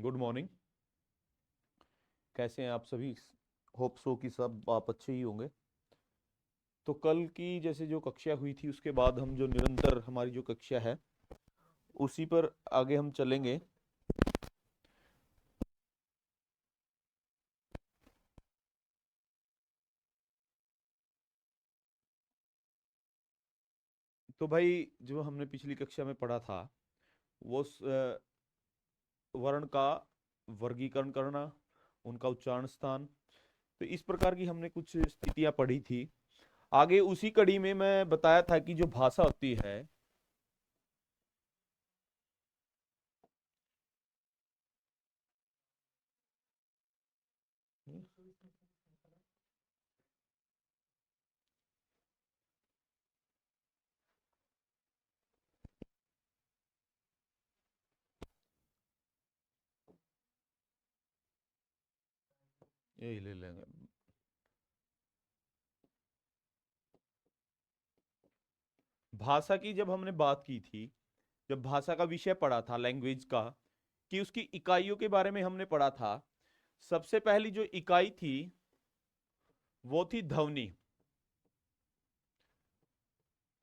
Good morning. कैसे हैं आप सभी? होप सो कि सब आप अच्छे ही होंगे। तो कल की जैसे जो कक्षा हुई थी उसके बाद हम जो निरंतर हमारी जो कक्षा है उसी पर आगे हम चलेंगे। तो भाई जो हमने पिछली कक्षा में पढ़ा था वो वर्ण का वर्गीकरण करना, उनका उच्चारण स्थान। तो इस प्रकार की हमने कुछ स्थितियां पढ़ी थी। आगे उसी कड़ी में मैं बताया था कि जो भाषा होती है यही ले लेंगे। भाषा की जब हमने बात की थी, जब भाषा का विषय पढ़ा था लैंग्वेज का, कि उसकी इकाइयों के बारे में हमने पढ़ा था। सबसे पहली जो इकाई थी वो थी ध्वनि,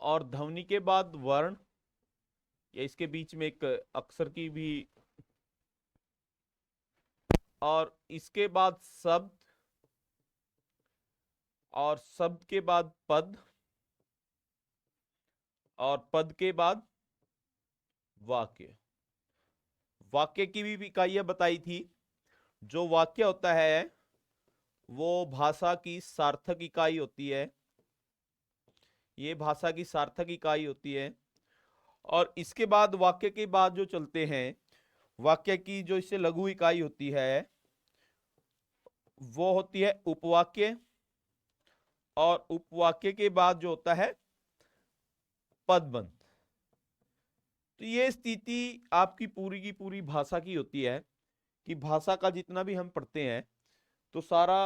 और ध्वनि के बाद वर्ण, या इसके बीच में एक अक्षर की भी, और इसके बाद शब्द, और शब्द के बाद पद, और पद के बाद वाक्य। वाक्य की भी इकाइयां बताई थी। जो वाक्य होता है वो भाषा की सार्थक इकाई होती है। ये भाषा की सार्थक इकाई होती है। और इसके बाद वाक्य के बाद जो चलते हैं, वाक्य की जो इससे लघु इकाई होती है वो होती है उपवाक्य। और उपवाक्य के बाद जो होता है पदबंध। तो ये स्थिति आपकी पूरी की पूरी भाषा की होती है कि भाषा का जितना भी हम पढ़ते हैं तो सारा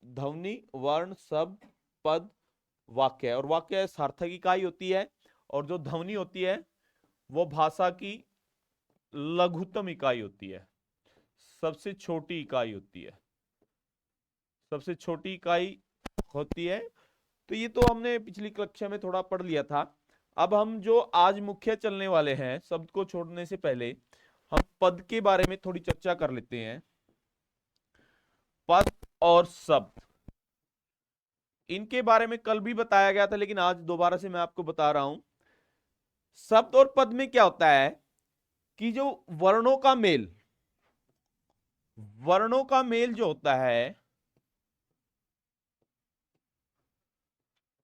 ध्वनि, वर्ण, शब्द, पद, वाक्य, और वाक्य सार्थक इकाई होती है। और जो ध्वनि होती है वो भाषा की लघुतम इकाई होती है, सबसे छोटी इकाई होती है, सबसे छोटी इकाई होती है। तो ये तो हमने पिछली कक्षा में थोड़ा पढ़ लिया था। अब हम जो आज मुख्य चलने वाले हैं, शब्द को छोड़ने से पहले हम पद के बारे में थोड़ी चर्चा कर लेते हैं। पद और शब्द, इनके बारे में कल भी बताया गया था लेकिन आज दोबारा से मैं आपको बता रहा हूं। शब्द और पद में क्या होता है कि जो वर्णों का मेल, वर्णों का मेल जो होता है,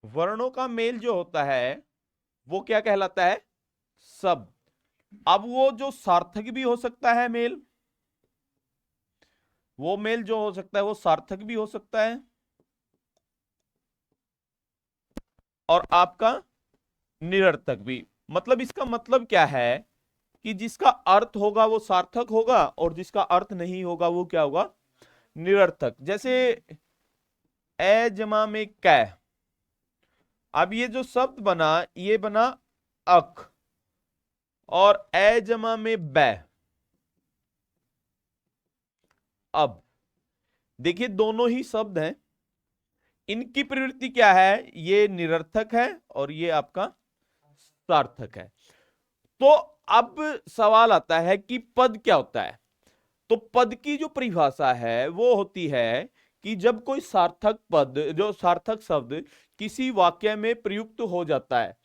वर्णों का मेल जो होता है वो क्या कहलाता है? शब्द। अब वो जो सार्थक भी हो सकता है मेल, वो मेल जो हो सकता है वो सार्थक भी हो सकता है, और आपका निरर्थक भी। मतलब इसका मतलब क्या है कि जिसका अर्थ होगा वो सार्थक होगा और जिसका अर्थ नहीं होगा वो क्या होगा? निरर्थक। जैसे ए जमा में कै, अब ये जो शब्द बना ये बना अक, और ए जमा में बै। अब देखिए दोनों ही शब्द हैं, इनकी प्रवृत्ति क्या है? ये निरर्थक है और ये आपका सार्थक है। तो अब सवाल आता है कि पद क्या होता है? तो पद की जो परिभाषा है वो होती है कि जब कोई सार्थक पद, जो सार्थक शब्द किसी वाक्य में प्रयुक्त हो जाता है,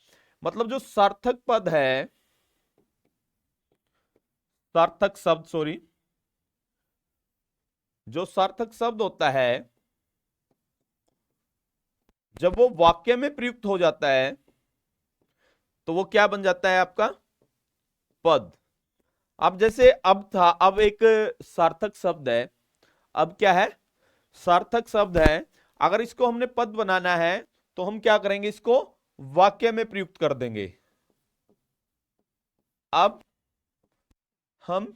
मतलब जो सार्थक पद है, सार्थक शब्द, सॉरी, जो सार्थक शब्द होता है जब वो वाक्य में प्रयुक्त हो जाता है तो वो क्या बन जाता है? आपका पद। अब जैसे अब था, अब एक सार्थक शब्द है, अब क्या है? सार्थक शब्द है। अगर इसको हमने पद बनाना है तो हम क्या करेंगे? इसको वाक्य में प्रयुक्त कर देंगे। अब हम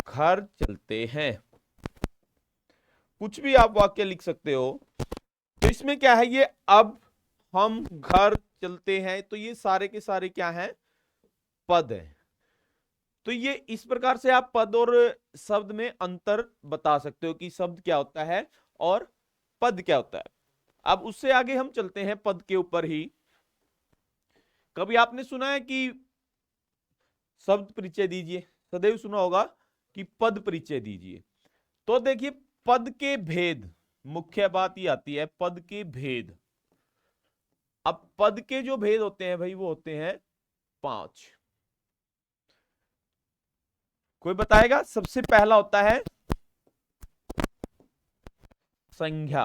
घर चलते हैं, कुछ भी आप वाक्य लिख सकते हो। तो इसमें क्या है? ये अब हम घर चलते हैं, तो ये सारे के सारे क्या हैं? पद हैं। तो ये इस प्रकार से आप पद और शब्द में अंतर बता सकते हो कि शब्द क्या होता है और पद क्या होता है। अब उससे आगे हम चलते हैं पद के ऊपर ही। कभी आपने सुना है कि शब्द परिचय दीजिए, सदैव सुना होगा कि पद परिचय दीजिए। तो देखिए पद के भेद, मुख्य बात ये आती है पद के भेद। अब पद के जो भेद होते हैं भाई वो होते हैं 5। कोई बताएगा? सबसे पहला होता है संज्ञा,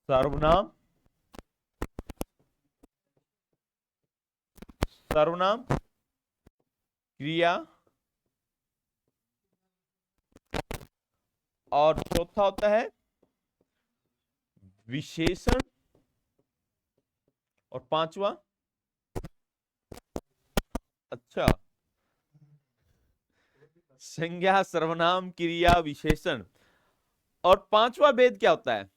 सर्वनाम, सर्वनाम, क्रिया, और चौथा होता है विशेषण, और पांचवा, अच्छा, संज्ञा, सर्वनाम, क्रिया, विशेषण, और पांचवा भेद क्या होता है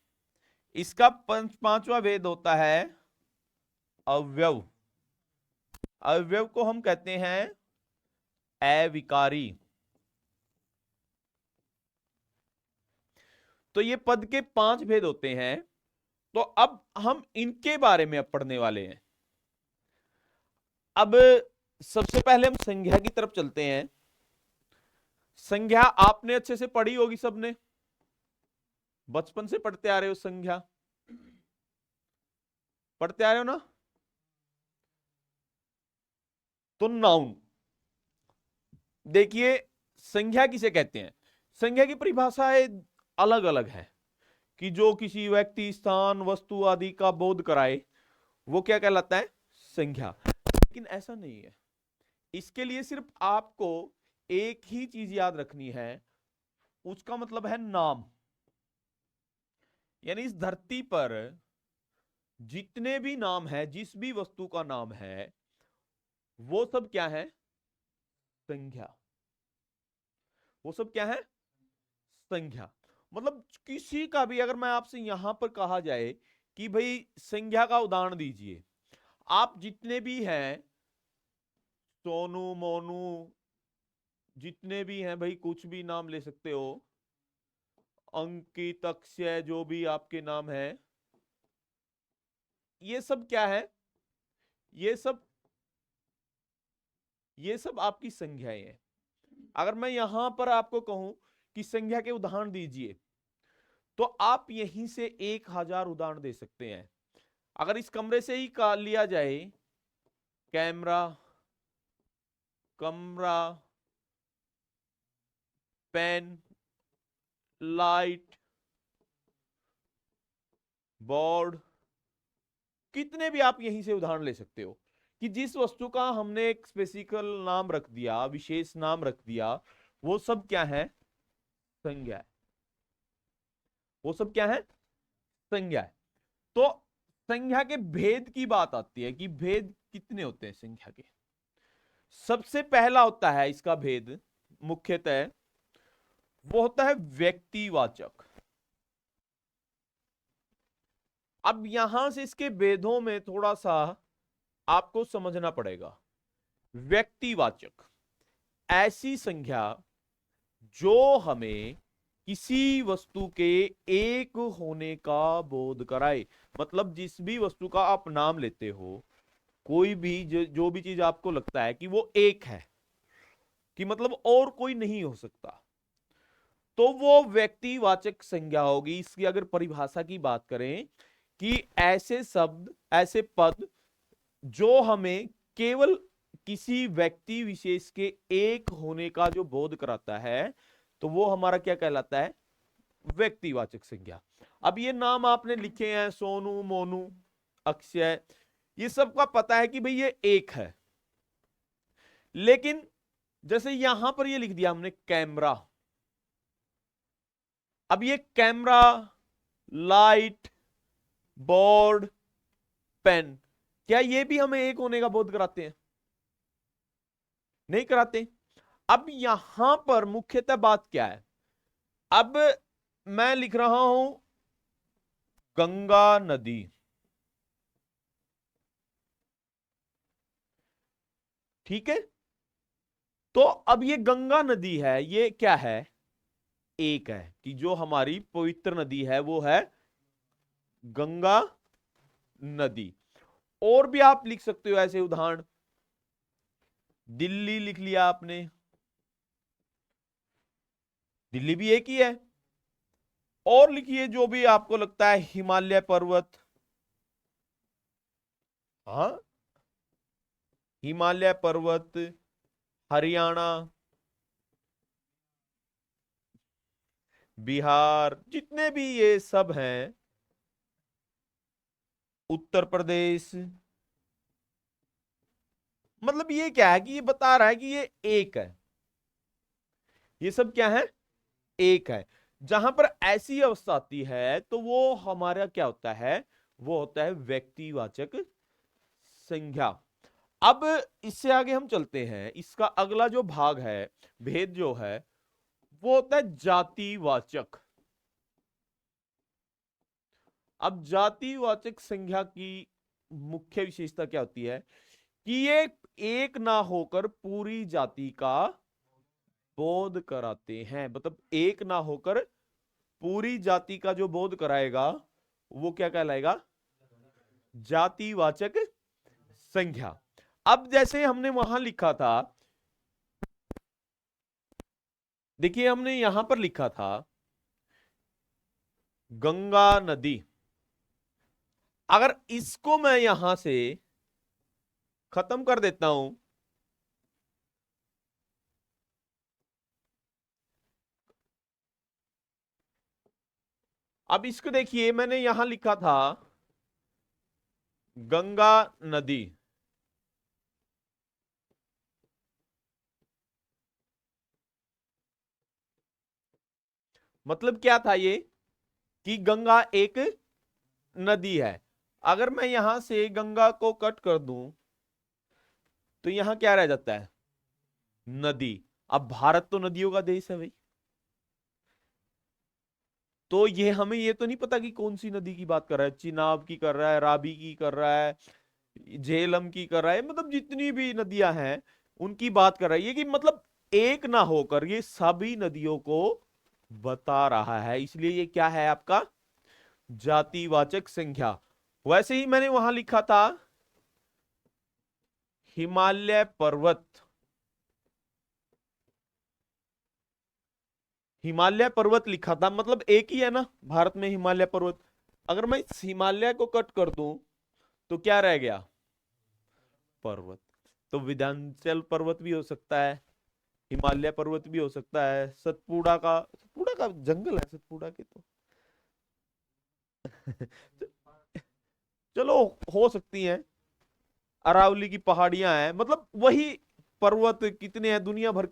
इसका? पांचवा भेद होता है अव्यव। अव्यव को हम कहते हैं अविकारी। तो ये पद के 5 भेद होते हैं। तो अब हम इनके बारे में अब पढ़ने वाले हैं। अब सबसे पहले हम संज्ञा की तरफ चलते हैं। संज्ञा आपने अच्छे से पढ़ी होगी, सबने बचपन से पढ़ते आ रहे हो, संज्ञा पढ़ते आ रहे हो ना? तो नाउन देखिए, संज्ञा किसे कहते हैं? संज्ञा की परिभाषाएं अलग अलग है कि जो किसी व्यक्ति, स्थान, वस्तु आदि का बोध कराए वो क्या कहलाता है? संज्ञा। लेकिन ऐसा नहीं है। इसके लिए सिर्फ आपको एक ही चीज याद रखनी है, उसका मतलब है नाम। यानी इस धरती पर जितने भी नाम है, जिस भी वस्तु का नाम है, वो सब क्या है? संज्ञा। वो सब क्या है? संज्ञा। मतलब किसी का भी अगर मैं आपसे यहां पर कहा जाए कि भाई संज्ञा का उदाहरण दीजिए, आप जितने भी हैं, सोनू, मोनू, जितने भी हैं भाई, कुछ भी नाम ले सकते हो, अंकित, अक्षय, जो भी आपके नाम है, ये सब क्या है? ये सब आपकी संज्ञाएं हैं। अगर मैं यहां पर आपको कहूं कि संज्ञा के उदाहरण दीजिए, तो आप यहीं से 1000 उदाहरण दे सकते हैं। अगर इस कमरे से ही लिया जाए, कैमरा, कमरा, पेन, लाइट, बोर्ड, कितने भी आप यहीं से उदाहरण ले सकते हो कि जिस वस्तु का हमने एक स्पेसिफिकल नाम रख दिया, विशेष नाम रख दिया, वो सब क्या है? संज्ञा है। वो सब क्या है? संज्ञा है। तो संज्ञा के भेद की बात आती है कि भेद कितने होते हैं संज्ञा के। सबसे पहला होता है इसका भेद, मुख्यतः वो होता है व्यक्तिवाचक। अब यहां से इसके भेदों में थोड़ा सा आपको समझना पड़ेगा। व्यक्तिवाचक ऐसी संज्ञा जो हमें किसी वस्तु के एक होने का बोध कराए। मतलब जिस भी वस्तु का आप नाम लेते हो, कोई भी जो भी चीज आपको लगता है कि वो एक है, कि मतलब और कोई नहीं हो सकता, तो वो व्यक्तिवाचक संज्ञा होगी। इसकी अगर परिभाषा की बात करें कि ऐसे शब्द, ऐसे पद जो हमें केवल किसी व्यक्ति विशेष के एक होने का जो बोध कराता है, तो वो हमारा क्या कहलाता है? व्यक्तिवाचक संज्ञा। अब ये नाम आपने लिखे हैं, सोनू, मोनू, अक्षय, ये सबका पता है कि भाई ये एक है। लेकिन जैसे यहां पर ये लिख दिया हमने कैमरा, अब ये कैमरा, लाइट, बोर्ड, पेन, क्या ये भी हमें एक होने का बोध कराते हैं? नहीं कराते। अब यहां पर मुख्यतः बात क्या है? अब मैं लिख रहा हूं गंगा नदी, ठीक है। तो अब ये गंगा नदी है, ये क्या है, एक है कि जो हमारी पवित्र नदी है वो है गंगा नदी। और भी आप लिख सकते हो ऐसे उदाहरण, दिल्ली लिख लिया आपने, दिल्ली भी एक ही है। और लिखिए जो भी आपको लगता है, हिमालय पर्वत, हाँ, हिमालय पर्वत, हरियाणा, बिहार, जितने भी ये सब हैं, उत्तर प्रदेश, मतलब ये क्या है कि ये बता रहा है कि ये एक है, ये सब क्या है, एक है। जहां पर ऐसी अवस्था आती है तो वो हमारा क्या होता है, वो होता है व्यक्तिवाचक संज्ञा। अब इससे आगे हम चलते हैं, इसका अगला जो भाग है, भेद जो है, वो होता है जातिवाचक। अब जातिवाचक संज्ञा की मुख्य विशेषता क्या होती है कि ये एक ना होकर पूरी जाति का बोध कराते हैं। मतलब एक ना होकर पूरी जाति का जो बोध कराएगा वो क्या कहलाएगा, जातिवाचक संज्ञा। अब जैसे हमने वहां लिखा था, देखिए हमने यहां पर लिखा था गंगा नदी, अगर इसको मैं यहां से खत्म कर देता हूं, अब इसको देखिए मैंने यहां लिखा था गंगा नदी, मतलब क्या था ये कि गंगा एक नदी है। अगर मैं यहां से गंगा को कट कर दूं तो यहां क्या रह जाता है, नदी। अब भारत तो नदियों का देश है भाई, तो ये हमें ये तो नहीं पता कि कौन सी नदी की बात कर रहा है, चिनाब की कर रहा है, राबी की कर रहा है, झेलम की कर रहा है, मतलब जितनी भी नदियां हैं उनकी बात कर रहा है ये, कि मतलब एक ना होकर ये सभी नदियों को बता रहा है, इसलिए ये क्या है आपका जातिवाचक संख्या। वैसे ही मैंने वहां लिखा था हिमालय पर्वत, हिमालय पर्वत लिखा था, मतलब एक ही है ना भारत में हिमालय पर्वत। अगर मैं इस हिमालय को कट कर दूं तो क्या रह गया, पर्वत। तो विंध्याचल पर्वत भी हो सकता है, हिमालय पर्वत भी हो सकता है, सतपुड़ा का जंगल है सतपुड़ा के तो चलो हो सकती हैं, अरावली की पहाड़ियां हैं, मतलब वही पर्वत कितने हैं, दुनिया भर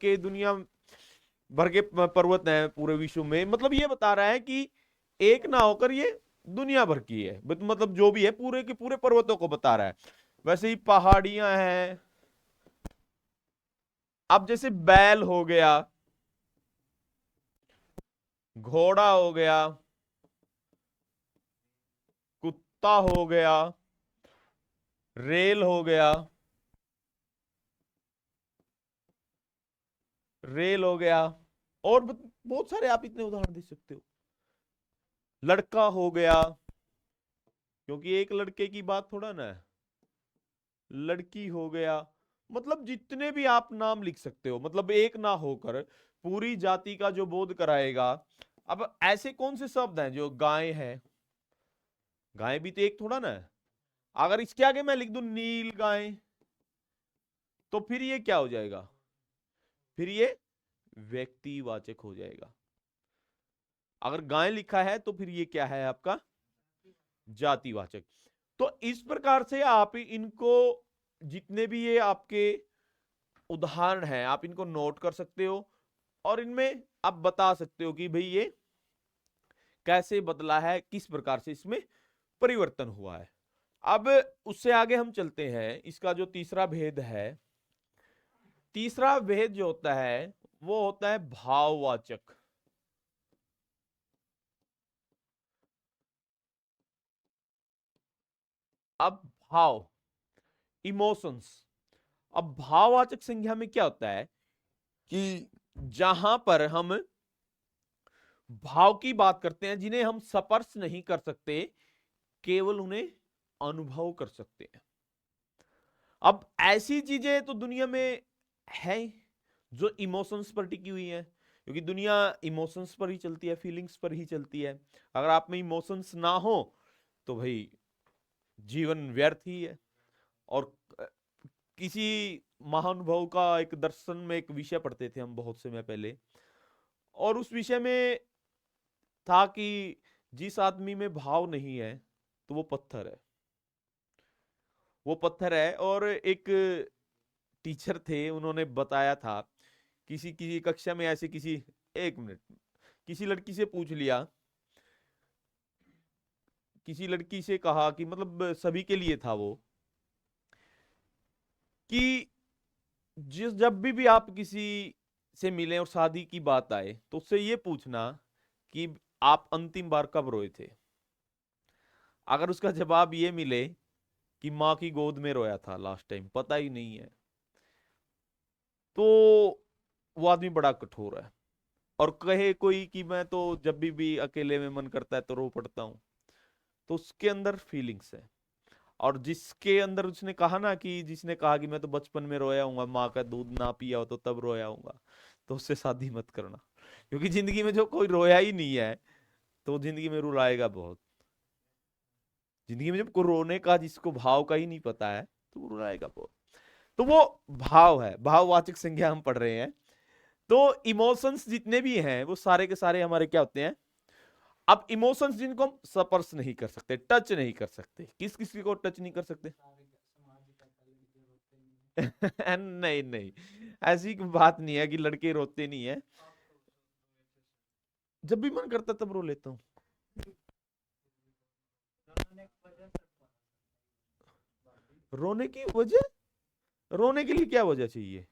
के पर्वत हैं पूरे विश्व में, मतलब ये बता रहा है कि एक ना होकर ये दुनिया भर की है, मतलब जो भी है पूरे के पूरे पर्वतों को बता रहा है। वैसे ही पहाड़ियां हैं, अब जैसे बैल हो गया, घोड़ा हो गया, कुत्ता हो गया, रेल हो गया, रेल हो गया, और बहुत सारे आप इतने उदाहरण दे सकते हो, लड़का हो गया, क्योंकि एक लड़के की बात थोड़ा ना है, लड़की हो गया, मतलब जितने भी आप नाम लिख सकते हो, मतलब एक ना होकर पूरी जाति का जो बोध कराएगा। अब ऐसे कौन से शब्द हैं, जो गाय है, गाय भी तो एक थोड़ा ना है, अगर इसके आगे मैं लिख दूं नील गाय तो फिर ये क्या हो जाएगा, फिर ये व्यक्तिवाचक हो जाएगा। अगर गाय लिखा है तो फिर ये क्या है आपका जातिवाचक। तो इस प्रकार से आप इनको, जितने भी ये आपके उदाहरण हैं आप इनको नोट कर सकते हो, और इनमें आप बता सकते हो कि भाई ये कैसे बदला है, किस प्रकार से इसमें परिवर्तन हुआ है। अब उससे आगे हम चलते हैं, इसका जो तीसरा भेद है, तीसरा भेद जो होता है वो होता है भाववाचक। अब भाव, इमोशंस, अब भाववाचक संज्ञा में क्या होता है कि जहां पर हम भाव की बात करते हैं जिन्हें हम स्पर्श नहीं कर सकते, केवल उन्हें अनुभव कर सकते हैं। अब ऐसी चीजें तो दुनिया में है जो इमोशंस पर टिकी हुई है, क्योंकि दुनिया इमोशंस पर ही चलती है, फीलिंग्स पर ही चलती है। अगर आप में इमोशंस ना हो तो भाई जीवन व्यर्थ ही है। और किसी महानुभव का एक दर्शन में एक विषय पढ़ते थे हम बहुत समय पहले, और उस विषय में था कि जिस आदमी में भाव नहीं है तो वो पत्थर है, वो पत्थर है। और एक टीचर थे, उन्होंने बताया था, किसी किसी कक्षा में ऐसे किसी, एक मिनट, किसी लड़की से पूछ लिया, किसी लड़की से कहा कि मतलब सभी के लिए था वो, कि जिस जब भी आप किसी से मिले और शादी की बात आए तो उससे ये पूछना कि आप अंतिम बार कब रोए थे। अगर उसका जवाब ये मिले कि माँ की गोद में रोया था लास्ट टाइम, पता ही नहीं है, तो वो आदमी बड़ा कठोर है। और कहे कोई कि मैं तो जब भी अकेले में मन करता है तो रो पड़ता हूं, तो उसके अंदर फीलिंग्स है। और जिसके अंदर उसने कहा ना, कि जिसने कहा कि मैं तो बचपन में रोया हूँ, माँ का दूध ना पिया हो तो तब रोया हूँ, तो उससे शादी मत करना। क्योंकि जिंदगी में जो कोई रोया ही नहीं है तो जिंदगी में रुलाएगा बहुत। जिंदगी में जब कोई रोने का, जिसको भाव का ही नहीं पता है, तो वो रुलाएगा बहुत। तो वो भाव है, भाववाचक संज्ञा हम पढ़ रहे हैं। तो इमोशंस जितने भी हैं वो सारे के सारे हमारे क्या होते हैं। अब इमोशंस जिनको हम स्पर्श नहीं कर सकते, टच नहीं कर सकते, किस किसी को टच नहीं कर सकते? नहीं नहीं, ऐसी कोई बात नहीं है कि लड़के रोते नहीं है। जब भी मन करता तब रो लेता हूँ। रोने की वजह? रोने के लिए क्या वजह चाहिए?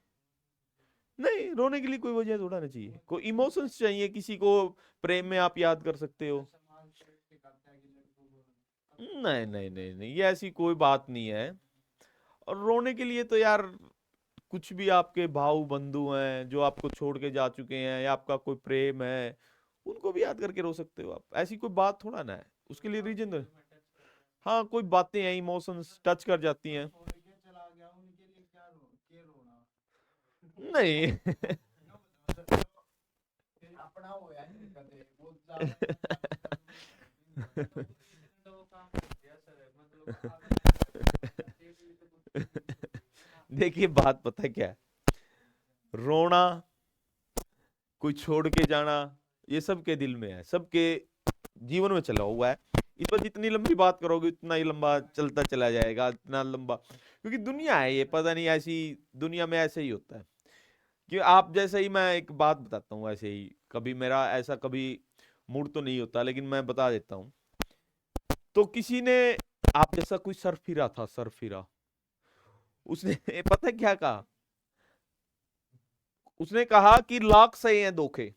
नहीं, रोने के लिए कोई वजह थोड़ा ना चाहिए, कोई इमोशंस चाहिए। किसी को प्रेम में आप याद कर सकते हो। नहीं नहीं नहीं नहीं, ये ऐसी कोई बात नहीं है। और रोने के लिए तो यार, कुछ भी आपके भाऊ बंधु हैं जो आपको छोड़ के जा चुके हैं, या आपका कोई प्रेम है, उनको भी याद करके रो सकते हो आप। ऐसी कोई बात थोड़ा ना है, उसके लिए रीजन तो। हाँ, कोई बातें हैं, इमोशंस टच कर जाती हैं। नहीं। देखिए, बात पता है क्या है, रोना, कोई छोड़ के जाना, ये सबके दिल में है, सबके जीवन में चला हुआ है। इस पर जितनी लंबी बात करोगे उतना ही लंबा चलता चला जाएगा, इतना लंबा, क्योंकि दुनिया है ये, पता नहीं, ऐसी दुनिया में ऐसे ही होता है। कि आप जैसे ही, मैं एक बात बताता हूँ, ऐसे ही कभी मेरा ऐसा कभी मूड तो नहीं होता, लेकिन मैं बता देता हूँ। तो किसी ने, आप जैसा कोई सरफिरा था, सरफिरा, उसने पता है क्या कहा? उसने कहा कि लाख सही हैं धोखे,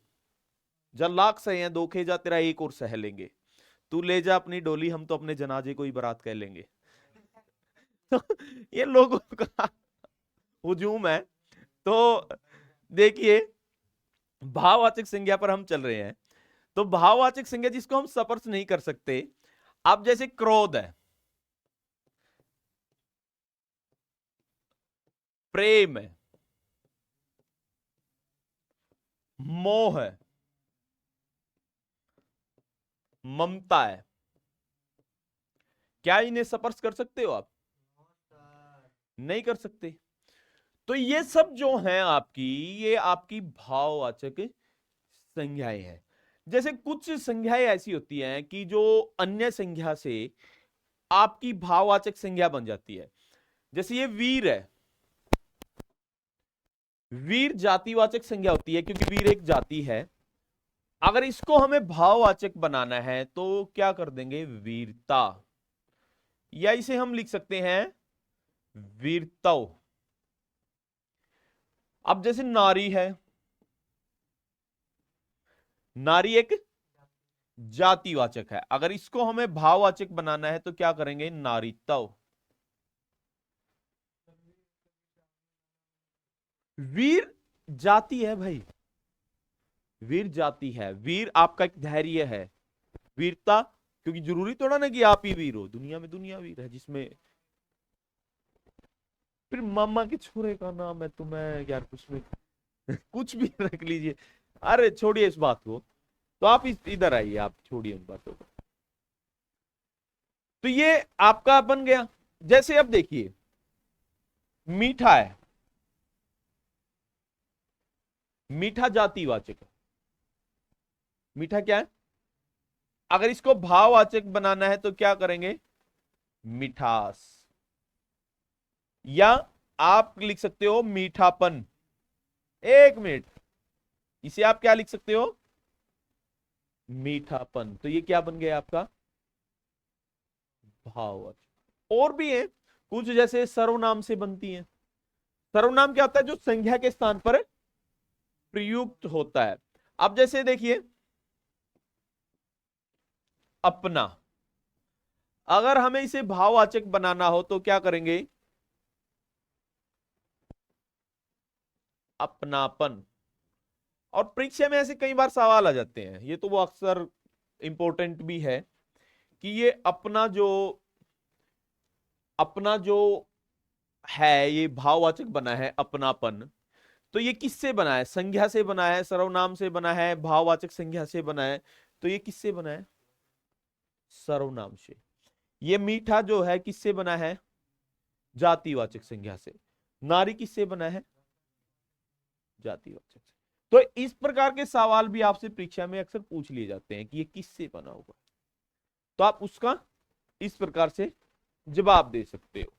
जा लाख सही हैं धोखे, जा तेरा एक और सह लेंगे, तू ले जा अपनी डोली, हम तो अपने जनाजे को ही बारात कह लेंगे। तो ये लोगों का हुजूम है। तो देखिए, भाववाचक संज्ञा पर हम चल रहे हैं। तो भाववाचक संज्ञा जिसको हम स्पर्श नहीं कर सकते, अब जैसे क्रोध है, प्रेम है, मोह है, ममता है, क्या इन्हें स्पर्श कर सकते हो आप? नहीं कर सकते। तो ये सब जो हैं आपकी, ये आपकी भाववाचक संज्ञाएं हैं। जैसे कुछ संज्ञाएं ऐसी होती हैं कि जो अन्य संज्ञा से आपकी भाववाचक संज्ञा बन जाती है। जैसे ये वीर है, वीर जातिवाचक संज्ञा होती है, क्योंकि वीर एक जाति है। अगर इसको हमें भाववाचक बनाना है तो क्या कर देंगे? वीरता, या इसे हम लिख सकते हैं वीरतव। अब जैसे नारी है, नारी एक जातिवाचक है, अगर इसको हमें भाववाचक बनाना है तो क्या करेंगे? नारीत्व। वीर जाति है भाई, वीर जाति है, वीर आपका एक धैर्य है, वीरता, क्योंकि जरूरी थोड़ा ना कि आप ही वीर हो, दुनिया में दुनिया वीर है जिसमें। फिर मामा के छोरे का नाम है, तो मैं यार कुछ भी कुछ भी रख लीजिए। अरे छोड़िए इस बात को, तो आप इधर आइए, आप छोड़िए उन बातों को। तो ये आपका बन गया। जैसे अब देखिए मीठा है, मीठा जातिवाचक है। मीठा क्या है? अगर इसको भाववाचक बनाना है तो क्या करेंगे? मिठास, या आप लिख सकते हो मीठापन। एक मिनट, इसे आप क्या लिख सकते हो? मीठापन। तो ये क्या बन गया आपका? भाववाचक। और भी है कुछ, जैसे सर्वनाम से बनती है। सर्वनाम क्या होता है? जो संज्ञा के स्थान पर प्रयुक्त होता है। अब जैसे देखिए अपना, अगर हमें इसे भाववाचक बनाना हो तो क्या करेंगे? अपनापन। और परीक्षा में ऐसे कई बार सवाल आ जाते हैं, ये तो वो अक्सर इंपॉर्टेंट भी है कि ये अपना जो है, ये भाववाचक बना है अपनापन, तो ये किससे बना है? संज्ञा से बना है, सर्वनाम से बना है, भाववाचक संज्ञा से बना है। तो ये किससे बना है? सर्वनाम से। ये मीठा जो है किससे बना है? जातिवाचक संज्ञा से। नारी किससे बना है? जातिवाचक से। तो इस प्रकार के सवाल भी आपसे परीक्षा में अक्सर पूछ लिए जाते हैं कि ये किससे बना होगा, तो आप उसका इस प्रकार से जवाब दे सकते हो।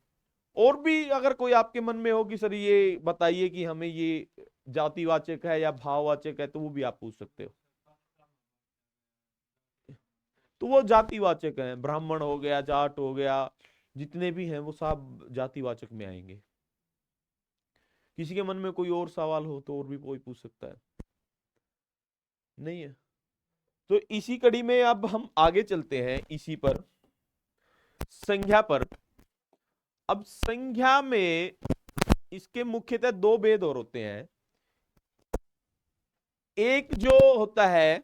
और भी अगर कोई आपके मन में हो कि सर ये बताइए कि हमें ये जातिवाचक है या भाववाचक है, तो वो भी आप पूछ सकते हो। तो वो जातिवाचक है, ब्राह्मण हो गया, जाट हो गया, जितने भी हैं वो सब जातिवाचक में आएंगे। किसी के मन में कोई और सवाल हो तो और भी कोई पूछ सकता है, नहीं है? तो इसी कड़ी में अब हम आगे चलते हैं, इसी पर, संज्ञा पर। अब संज्ञा में इसके मुख्यतः दो भेद और होते हैं। एक जो होता है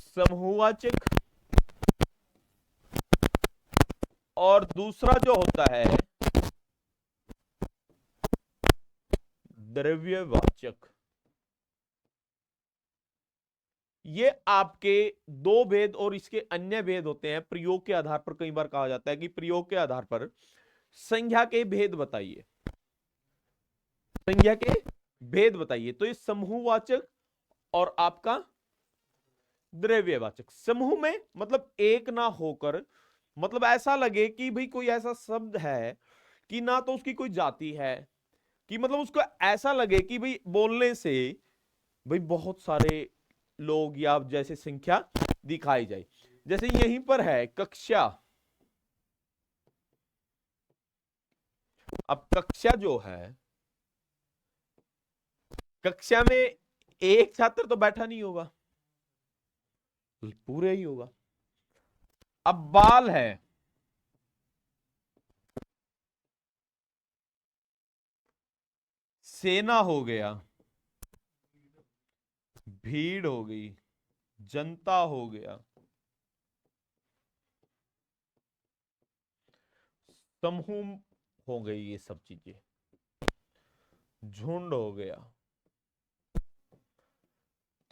समूहवाचक, और दूसरा जो होता है द्रव्यवाचक। ये आपके दो भेद, और इसके अन्य भेद होते हैं प्रयोग के आधार पर। कई बार कहा जाता है कि प्रयोग के आधार पर संज्ञा के भेद बताइए, संज्ञा के भेद बताइए। तो ये समूहवाचक और आपका द्रव्यवाचक। समूह में मतलब एक ना होकर, मतलब ऐसा लगे कि भाई कोई ऐसा शब्द है कि ना तो उसकी कोई जाति है, कि मतलब उसको ऐसा लगे कि भाई बोलने से भाई बहुत सारे लोग या जैसे संख्या दिखाई जाए। जैसे यहीं पर है कक्षा। अब कक्षा जो है, कक्षा में एक छात्र तो बैठा नहीं होगा, पूरे ही होगा। अब बाल है, सेना हो गया, भीड़ हो गई, जनता हो गया, समूह हो गई, ये सब चीजें, झुंड हो गया।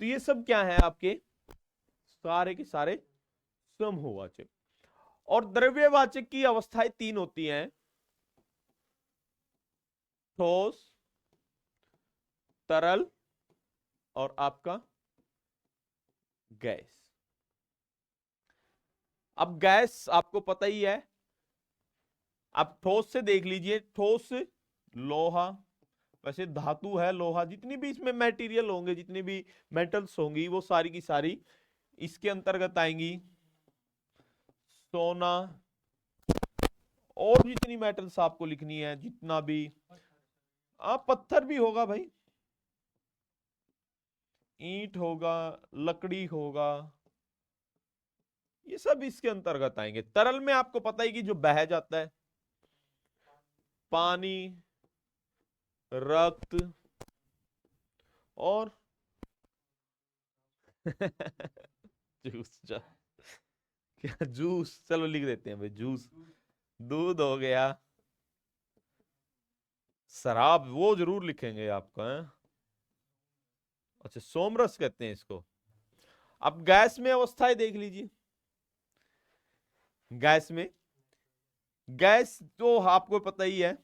तो ये सब क्या है आपके? सारे के सारे समूहवाचक। और द्रव्यवाचक की अवस्थाएं तीन होती हैं: ठोस, तरल, और आपका गैस। अब गैस आपको पता ही है। आप ठोस से देख लीजिए, ठोस लोहा, वैसे धातु है लोहा, जितनी भी इसमें मटेरियल होंगे, जितनी भी मेटल्स होंगी, वो सारी की सारी इसके अंतर्गत आएंगी। सोना, और जितनी मेटल्स आपको लिखनी है, जितना भी, आप पत्थर भी होगा भाई, ईंट होगा, लकड़ी होगा, ये सब इसके अंतर्गत आएंगे। तरल में आपको पता है कि जो बह जाता है, पानी, रक्त और जूस, क्या जूस, चलो लिख देते हैं भाई जूस। दूध हो गया, शराब वो जरूर लिखेंगे आपका है? अच्छा, सोमरस कहते हैं इसको। अब गैस में अवस्थाएं देख लीजिए। गैस में, गैस तो आपको पता ही है,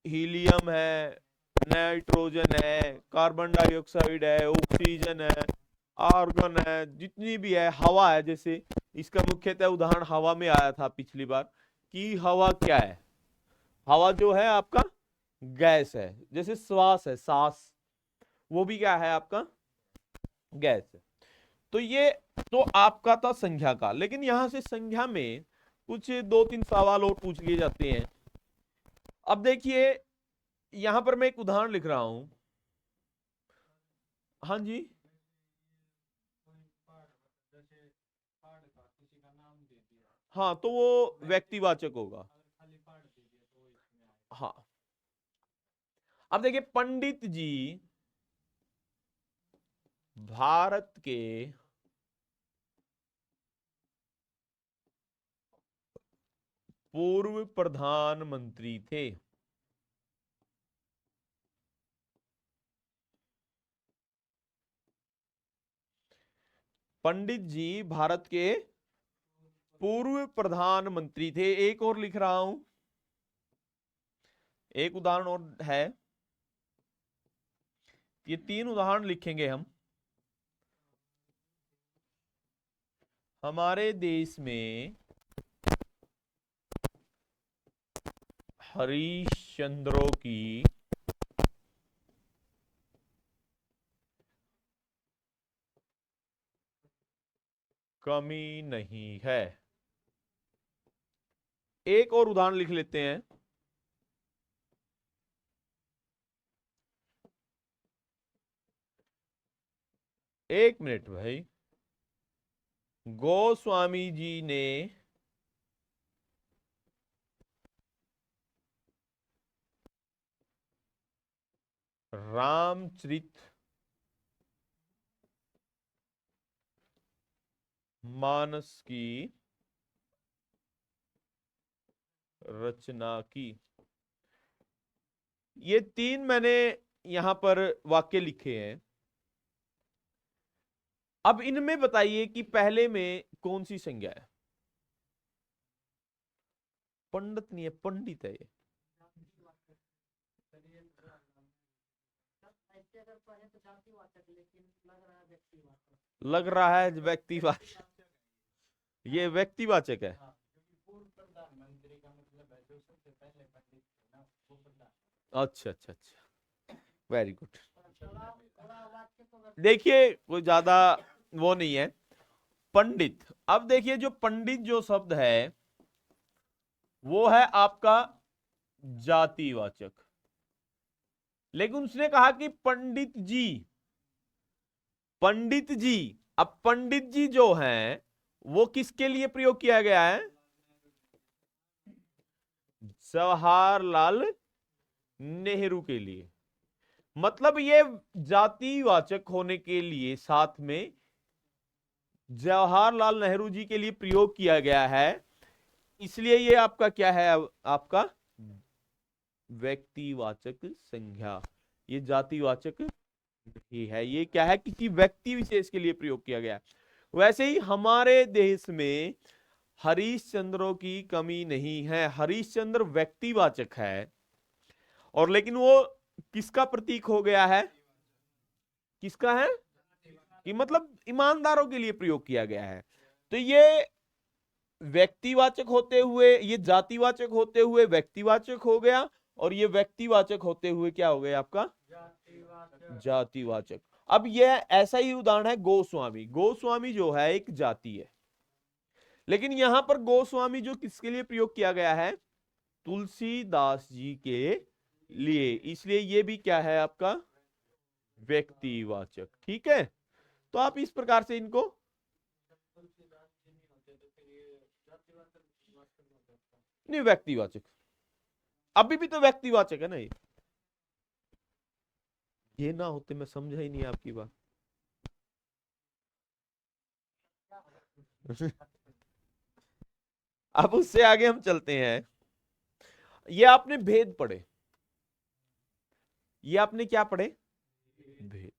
हीलियम है, नाइट्रोजन है, कार्बन डाइऑक्साइड है, ऑक्सीजन है, आर्गन है, जितनी भी है, हवा है। जैसे इसका मुख्यतः उदाहरण हवा में आया था पिछली बार कि हवा क्या है। हवा जो है आपका गैस है। जैसे श्वास है, सांस, वो भी क्या है आपका गैस है। तो ये तो आपका था संख्या का। लेकिन यहां से संख्या में कुछ 2-3 सवाल और पूछ लिए जाते हैं। अब देखिए, यहां पर मैं एक उदाहरण लिख रहा हूं। हाँ जी, हाँ, तो वो व्यक्तिवाचक होगा। हाँ, अब देखिए, पंडित जी भारत के पूर्व प्रधानमंत्री थे। पंडित जी भारत के पूर्व प्रधानमंत्री थे। एक और लिख रहा हूं, एक उदाहरण और है। ये 3 उदाहरण लिखेंगे हम। हमारे देश में हरीशचंद्रों की कमी नहीं है। एक और उदाहरण लिख लेते हैं। एक मिनट भाई। गोस्वामी जी ने रामचरित मानस की रचना की। ये 3 मैंने यहां पर वाक्य लिखे हैं। अब इनमें बताइए कि पहले में कौन सी संज्ञा है। पंडित नहीं है, पंडित है ये। लग रहा है व्यक्तिवाचक, ये व्यक्तिवाचक है। अच्छा अच्छा अच्छा, वेरी गुड। देखिए, कोई ज्यादा वो नहीं है। पंडित, अब देखिए, जो पंडित जो शब्द है वो है आपका जातिवाचक। लेकिन उसने कहा कि पंडित जी, पंडित जी। अब पंडित जी जो हैं वो किसके लिए प्रयोग किया गया है? जवाहरलाल नेहरू के लिए। मतलब ये जातिवाचक होने के लिए साथ में जवाहरलाल नेहरू जी के लिए प्रयोग किया गया है। इसलिए ये आपका क्या है, आपका व्यक्तिवाचक संज्ञा। ये जातिवाचक नहीं है। ये क्या है, किसी व्यक्ति विशेष के लिए प्रयोग किया गया है। वैसे ही हमारे देश में हरीशचंद्रों की कमी नहीं है। हरीशचंद्र व्यक्तिवाचक है, और लेकिन वो किसका प्रतीक हो गया है? किसका है? कि मतलब ईमानदारों के लिए प्रयोग किया गया है। तो ये व्यक्तिवाचक होते हुए, ये जातिवाचक होते हुए व्यक्तिवाचक हो गया, और ये व्यक्तिवाचक होते हुए क्या हो गया आपका जातिवाचक। अब यह ऐसा ही उदाहरण है गोस्वामी। गोस्वामी जो है एक जाति है, लेकिन यहां पर गोस्वामी जो किसके लिए प्रयोग किया गया है? तुलसीदास जी के लिए। इसलिए ये भी क्या है आपका व्यक्तिवाचक। ठीक है, तो आप इस प्रकार से इनको, नहीं व्यक्तिवाचक, अभी भी तो व्यक्तिवाचक है ना ये। ये ना होते मैं समझा ही नहीं आपकी बात। अब उससे आगे हम चलते हैं। ये आपने भेद पढ़े, ये आपने क्या पढ़े? भेद।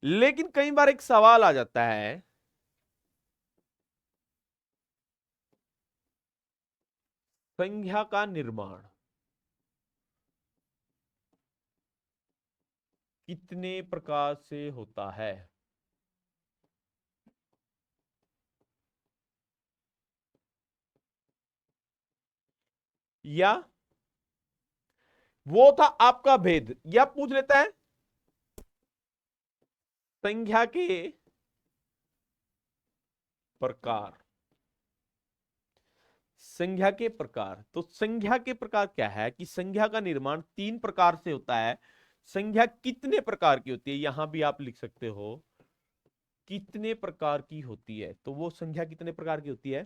लेकिन कई बार एक सवाल आ जाता है, संज्ञा का निर्माण कितने प्रकार से होता है? या वो था आपका भेद, या पूछ लेता है संज्ञा के प्रकार। संज्ञा के प्रकार, तो संज्ञा के प्रकार क्या है कि संज्ञा का निर्माण 3 प्रकार से होता है। संज्ञा कितने प्रकार की होती है, यहां भी आप लिख सकते हो कितने प्रकार की होती है। तो वो संख्या कितने प्रकार की होती है?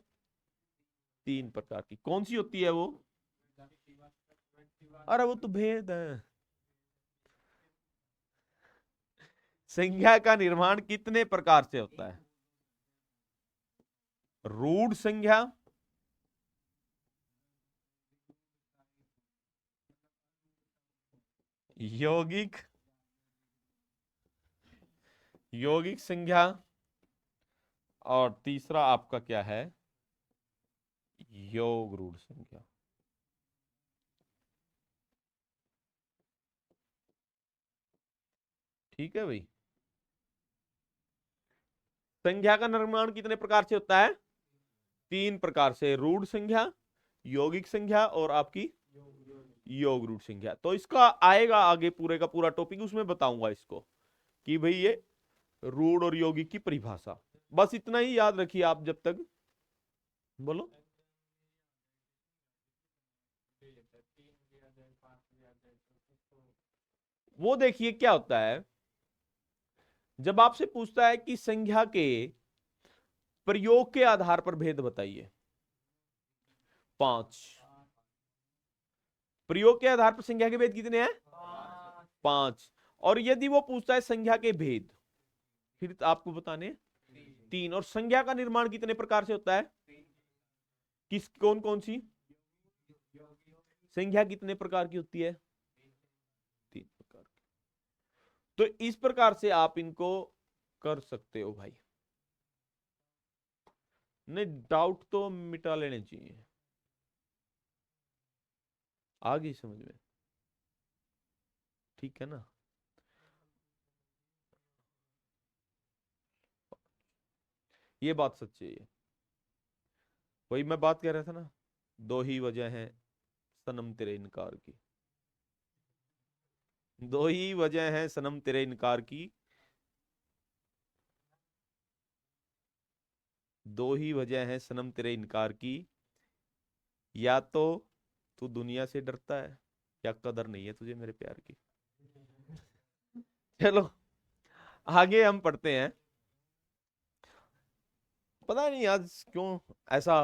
3 प्रकार की। कौन सी होती है वो? अरे वो तो भेद है। संख्या का निर्माण कितने प्रकार से होता है? रूढ़ संख्या, यौगिक, यौगिक संख्या, और तीसरा आपका क्या है? योग रूढ़ संख्या। ठीक है भाई। संख्या का निर्माण कितने प्रकार से होता है? 3 प्रकार से, रूढ़ संख्या, यौगिक संख्या और आपकी योग रूढ़ संख्या। तो इसका आएगा आगे पूरे का पूरा टॉपिक, उसमें बताऊंगा इसको कि भाई ये रूढ़ और यौगिक की परिभाषा। बस इतना ही याद रखिए आप जब तक। बोलो। वो देखिए क्या होता है, जब आपसे पूछता है कि संख्या के प्रयोग के आधार पर भेद बताइए, 5 प्रयोग के आधार पर संख्या के भेद कितने हैं? 5। और यदि वो पूछता है संख्या के भेद, फिर आपको बताने 3। और संख्या का निर्माण कितने प्रकार से होता है? किस कौन कौन सी संख्या कितने प्रकार की होती है? 3 प्रकार की। तो इस प्रकार से आप इनको कर सकते हो भाई। नहीं, डाउट तो मिटा लेने चाहिए। आ गई समझ में? ठीक है ना? ये बात सच्ची है। वही मैं बात कह रहा था ना, 2 ही वजह है सनम तेरे इनकार की। 2 ही वजह है सनम तेरे इनकार की। 2 ही वजह है सनम तेरे इनकार की। या तो तू दुनिया से डरता है, या कदर नहीं है तुझे मेरे प्यार की। चलो आगे हम पढ़ते हैं। पता नहीं आज क्यों ऐसा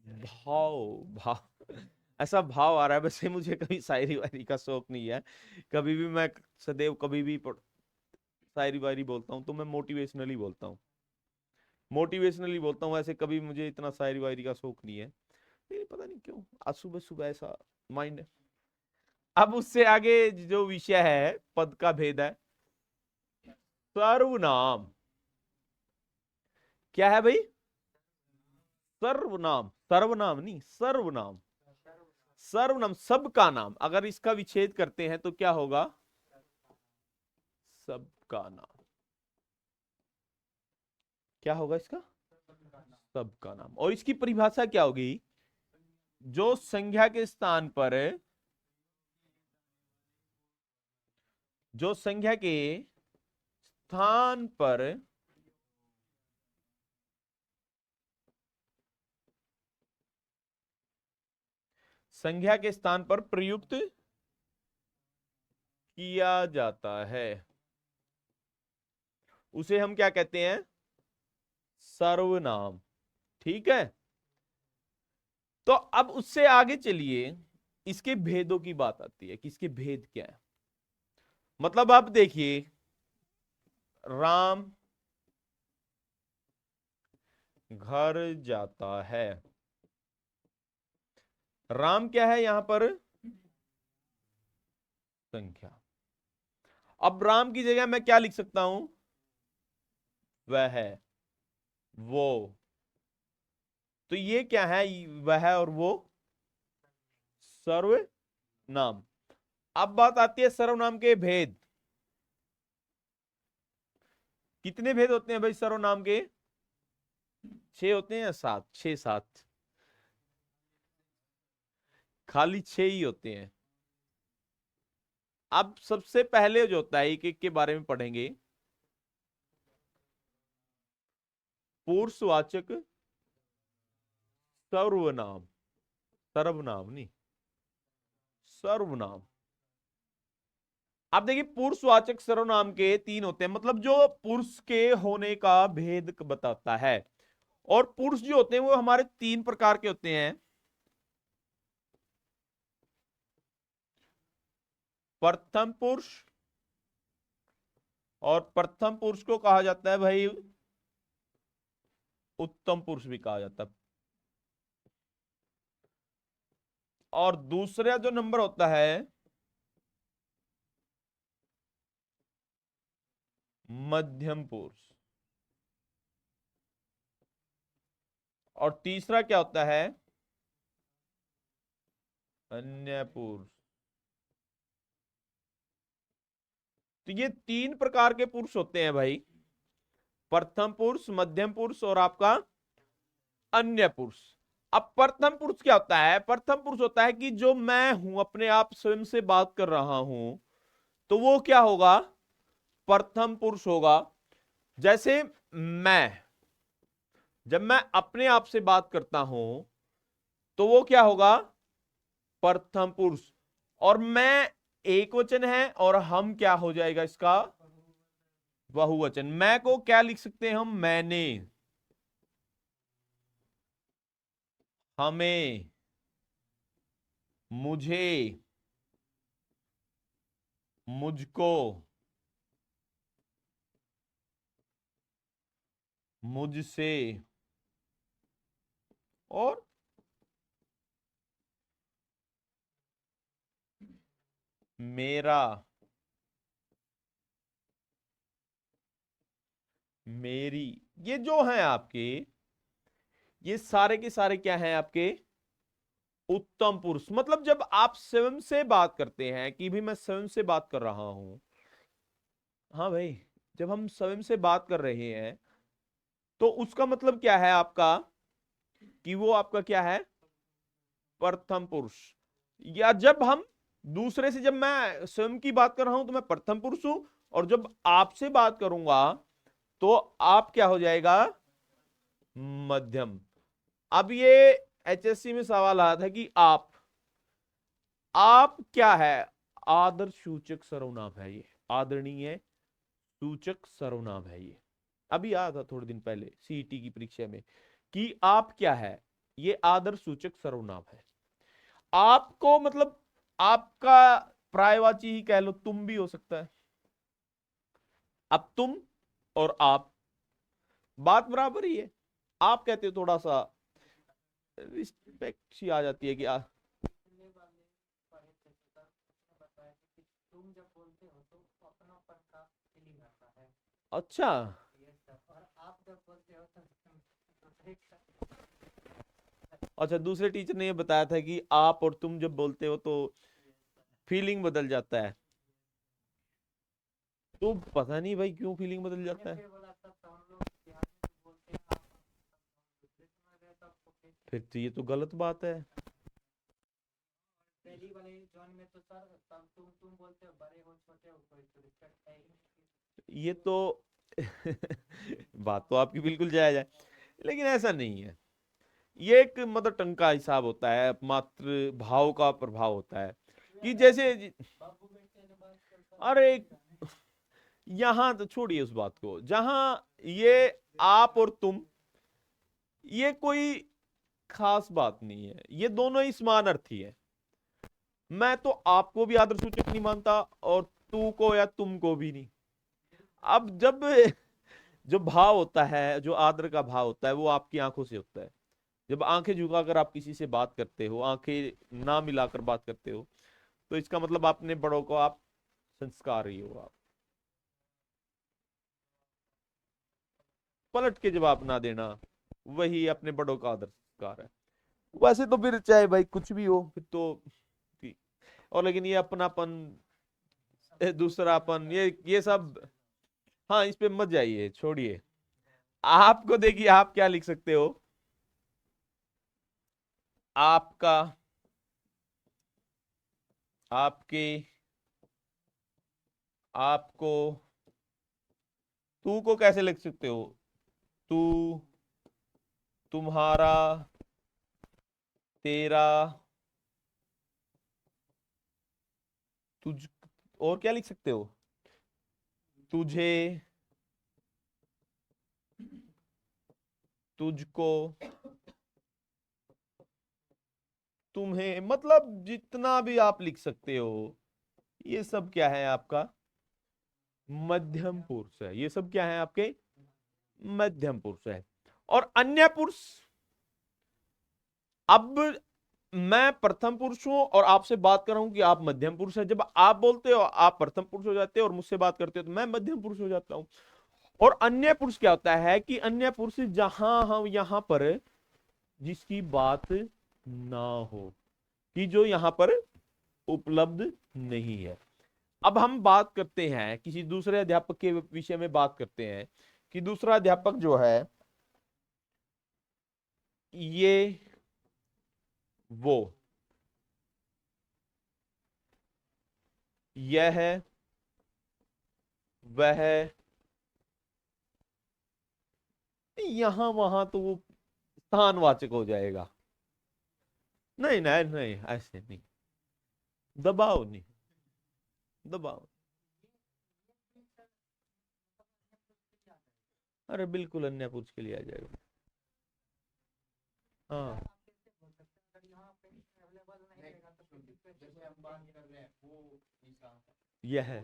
भाव भाव ऐसा भाव आ रहा है। वैसे मुझे कभी शायरी वायरी का शौक नहीं है। कभी भी मैं सदैव कभी भी शायरी वायरी बोलता हूँ तो मैं मोटिवेशनली बोलता हूँ, मोटिवेशनली बोलता हूँ। ऐसे कभी मुझे इतना शायरी वायरी का शौक नहीं है, लेकिन पता नहीं क्यों आज सुबह सुबह ऐसा माइंड है। अब उससे आगे जो विषय है पद का भेद है। सर्वनाम क्या है भाई? सर्वनाम, सर्वनाम नहीं सर्वनाम। सर्वनाम सबका नाम, अगर इसका विच्छेद करते हैं तो क्या होगा? सबका नाम। क्या होगा इसका? सबका नाम। और इसकी परिभाषा क्या होगी? जो संज्ञा के स्थान पर, जो संज्ञा के स्थान पर संज्ञा के स्थान पर प्रयुक्त किया जाता है, उसे हम क्या कहते हैं? सर्वनाम। ठीक है। तो अब उससे आगे चलिए, इसके भेदों की बात आती है कि इसके भेद क्या है। मतलब आप देखिए, राम घर जाता है। राम क्या है यहां पर? संख्या। अब राम की जगह मैं क्या लिख सकता हूं? वह है, वो। तो ये क्या है? वह और वो सर्वनाम। अब बात आती है सर्वनाम के भेद। कितने भेद होते हैं भाई सर्वनाम के? 6 होते हैं या 7? 6 7? खाली 6 ही होते हैं। अब सबसे पहले जो होता है, एक एक के बारे में पढ़ेंगे। पुरुषवाचक सर्वनाम। सर्वनाम नहीं, सर्वनाम। अब देखिए, पुरुषवाचक सर्वनाम के 3 होते हैं, मतलब जो पुरुष के होने का भेद बताता है। और पुरुष जो होते हैं वो हमारे 3 प्रकार के होते हैं। प्रथम पुरुष, और प्रथम पुरुष को कहा जाता है भाई उत्तम पुरुष भी कहा जाता है। और दूसरा जो नंबर होता है मध्यम पुरुष। और तीसरा क्या होता है? अन्य पुरुष। तो ये 3 प्रकार के पुरुष होते हैं भाई, प्रथम पुरुष, मध्यम पुरुष और आपका अन्य पुरुष। अब प्रथम पुरुष क्या होता है? प्रथम पुरुष होता है कि जो मैं हूं, अपने आप स्वयं से बात कर रहा हूं, तो वो क्या होगा? प्रथम पुरुष होगा। जैसे मैं, जब मैं अपने आप से बात करता हूं तो वो क्या होगा? प्रथम पुरुष। और मैं एक वचन है, और हम क्या हो जाएगा इसका? बहुवचन। मैं को क्या लिख सकते हैं हम? मैंने, हमें, मुझे, मुझको, मुझसे, और मेरा, मेरी। ये जो है आपके, ये सारे के सारे क्या हैं आपके? उत्तम पुरुष। मतलब जब आप स्वयं से बात करते हैं कि भी मैं स्वयं से बात कर रहा हूं, हाँ भाई, जब हम स्वयं से बात कर रहे हैं तो उसका मतलब क्या है आपका? कि वो आपका क्या है? प्रथम पुरुष। या जब हम दूसरे से, जब मैं स्वयं की बात कर रहा हूं तो मैं प्रथम पुरुष हूं, और जब आपसे बात करूंगा तो आप क्या हो जाएगा? मध्यम। अब ये एचएससी में सवाल आया था कि आप क्या है? आदर सूचक सर्वनाम है ये, आदरणीय सूचक सर्वनाम है ये। अभी आया था थोड़े दिन पहले सीईटी की परीक्षा में कि आप क्या है? ये आदर सूचक सर्वनाम है। आपको मतलब आपका पर्यायवाची ही कह लो, तुम भी हो सकता है। अब तुम और आप, बात बराबर ही है। आप कहते हो थोड़ा सा रिस्पेक्ट सी आ जाती है कि अच्छा। अच्छा, दूसरे टीचर ने ये बताया था कि आप और तुम जब बोलते हो तो फीलिंग बदल जाता है। तो पता नहीं भाई क्यों फीलिंग बदल जाता है। फिर तो ये तो गलत बात है। पहली वाले जॉन में तो सर तब तुम बोलते हो, बड़े हो छोटे हो, कोई तो रिस्पेक्ट है ही। ये तो बात तो आपकी बिल्कुल जायज है, लेकिन ऐसा नहीं है। ये एक मदर टंग का हिसाब होता है, मातृ भाव का प्रभाव होता है। कि जैसे अरे, यहां तो छोड़िए उस बात को, जहां ये आप और तुम, ये कोई खास बात नहीं है, ये दोनों ही समान अर्थी है। मैं तो आपको भी आदर सूचक नहीं मानता, और तू को या तुमको भी नहीं। अब जब जो भाव होता है, जो आदर का भाव होता है, वो आपकी आंखों से होता है। जब आंखें झुकाकर आप किसी से बात करते हो, आंखें ना मिलाकर बात करते हो, तो इसका मतलब आपने बड़ों को आप संस्कारी हो। आप पलट के जवाब ना देना, वही अपने बड़ों का आदर संस्कार है। वैसे तो फिर चाहे भाई कुछ भी हो फिर तो और, लेकिन ये अपनापन, दूसरापन, ये सब, हाँ इस पे मत जाइए, छोड़िए। आपको देखिए, आप क्या लिख सकते हो, आपका, आपके, आपको। तू को कैसे लिख सकते हो, तू, तुम्हारा, तेरा, तुझ, और क्या लिख सकते हो, तुझे, तुझको, तुम्हें, मतलब जितना भी आप लिख सकते हो, ये सब क्या है आपका मध्यम पुरुष है। ये सब क्या है आपके मध्यम पुरुष है। और अन्य पुरुष, अब मैं प्रथम पुरुष हूं और आपसे बात कर रहा हूं कि आप मध्यम पुरुष है। जब आप बोलते हो आप प्रथम पुरुष हो जाते हो और मुझसे बात करते हो तो मैं मध्यम पुरुष हो जाता हूं। और अन्य पुरुष क्या होता है कि अन्य पुरुष जहां हम यहां पर जिसकी बात ना हो, कि जो यहां पर उपलब्ध नहीं है। अब हम बात करते हैं किसी दूसरे अध्यापक के विषय में, बात करते हैं कि दूसरा अध्यापक जो है ये, वो, यह, वह, यहां वहां तो वो स्थानवाचक हो जाएगा। नहीं नहीं नहीं, ऐसे नहीं, दबाव नहीं, दबाव। अरे बिल्कुल अन्य पुरुष के लिए आ जाएगा। हाँ, यह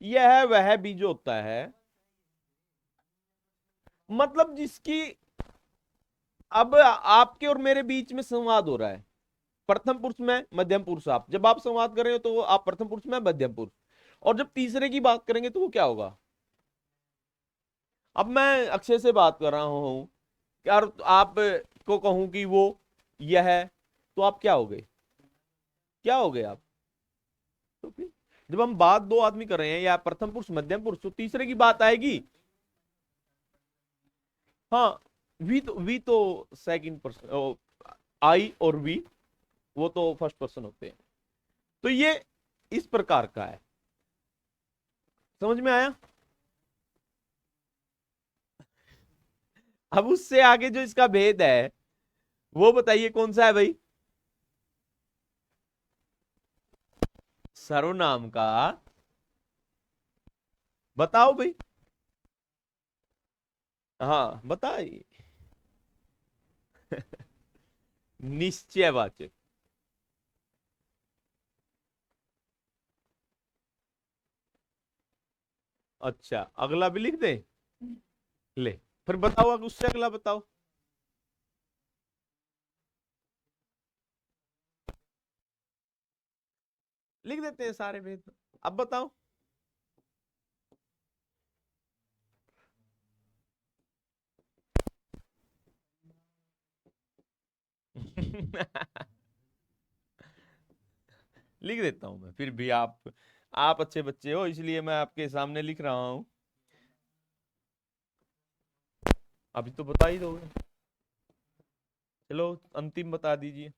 यह वह भी जो होता है, मतलब जिसकी, अब आपके और मेरे बीच में संवाद हो रहा है, प्रथम पुरुष में, मध्यम पुरुष आप, जब आप संवाद कर रहे हो तो वो आप प्रथम पुरुष में, मध्यम पुरुष। और जब तीसरे की बात करेंगे तो वो क्या होगा। अब मैं अक्षय से बात कर रहा हूं यार, आप को कहूं कि वो, यह है, तो आप क्या हो गए, क्या हो गए आप। तो फिर जब हम बात दो आदमी कर रहे हैं, या प्रथम पुरुष मध्यम पुरुष, तो तीसरे की बात आएगी। हाँ, वी तो सेकंड पर्सन, आई और वी वो तो फर्स्ट पर्सन होते हैं। तो ये इस प्रकार का है, समझ में आया। अब उससे आगे जो इसका भेद है वो बताइए कौन सा है भाई। सर्वनाम का, बताओ भाई। हाँ बताइए। निश्चयवाचक। अच्छा, अगला भी लिख दे, ले, फिर बताओ, अब उससे अगला बताओ। लिख देते हैं सारे भेद, अब बताओ। लिख देता हूं मैं, फिर भी आप अच्छे बच्चे हो इसलिए मैं आपके सामने लिख रहा हूं। अभी तो बता ही दोगे, चलो अंतिम बता दीजिए।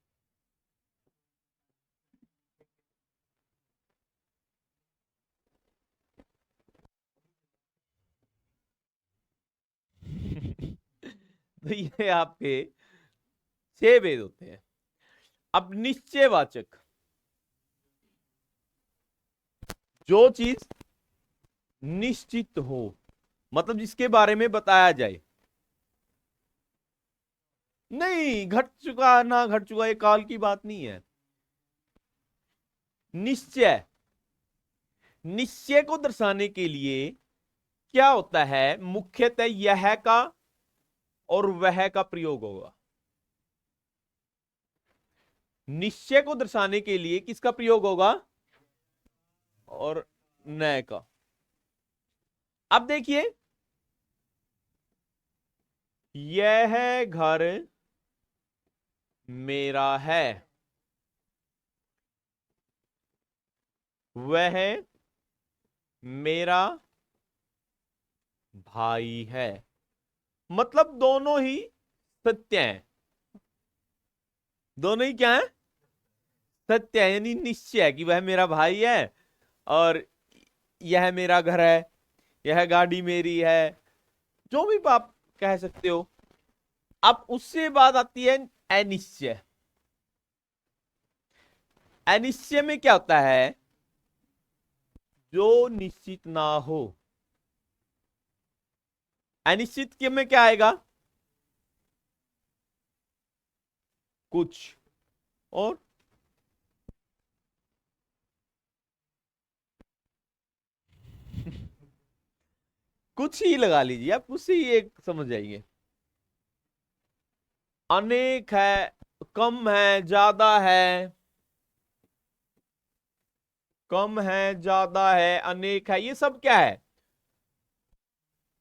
तो ये आपके 6 भेद होते हैं। अब निश्चयवाचक, जो चीज निश्चित हो, मतलब जिसके बारे में बताया जाए, नहीं घट चुका ना घट चुका, ये काल की बात नहीं है। निश्चय, निश्चय को दर्शाने के लिए क्या होता है, मुख्यतः यह का और वह का प्रयोग होगा। निश्चय को दर्शाने के लिए किसका प्रयोग होगा, और न का। अब देखिए, यह घर मेरा है, वह मेरा भाई है। मतलब दोनों ही सत्य हैं। दोनों ही क्या है, सत्य है। यानी निश्चय है कि वह मेरा भाई है और यह मेरा घर है, यह गाड़ी मेरी है, जो भी आप कह सकते हो। अब उससे बात आती है अनिश्चय। अनिश्चय में क्या होता है, जो निश्चित ना हो। अनिश्चित के में क्या आएगा, कुछ, और कुछ ही लगा लीजिए आप, उससे ही एक समझ जाइए। अनेक है, कम है, ज्यादा है, कम है, ज्यादा है, अनेक है, ये सब क्या है,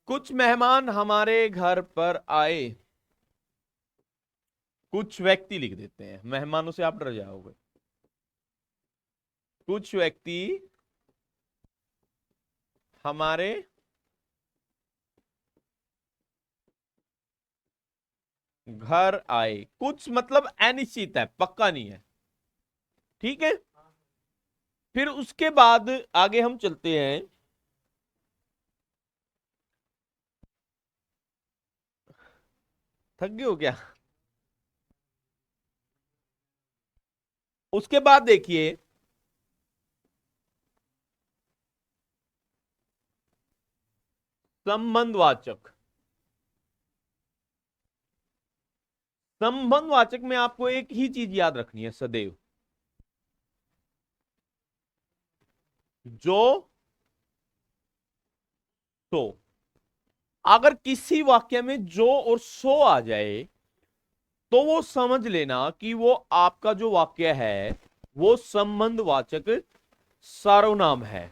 कुछ मेहमान हमारे घर पर आए। कुछ व्यक्ति लिख देते हैं, मेहमानों से आप डर जाओगे। कुछ व्यक्ति हमारे घर आए। कुछ मतलब अनिश्चित है, पक्का नहीं है, ठीक है। फिर उसके बाद आगे हम चलते हैं। थक गए हो क्या? उसके बाद देखिए, संबंधवाचक। संबंधवाचक में आपको एक ही चीज याद रखनी है सदैव, जो, तो। अगर किसी वाक्य में जो और सो आ जाए तो वो समझ लेना कि वो आपका जो वाक्य है वो संबंधवाचक सार्वनाम है।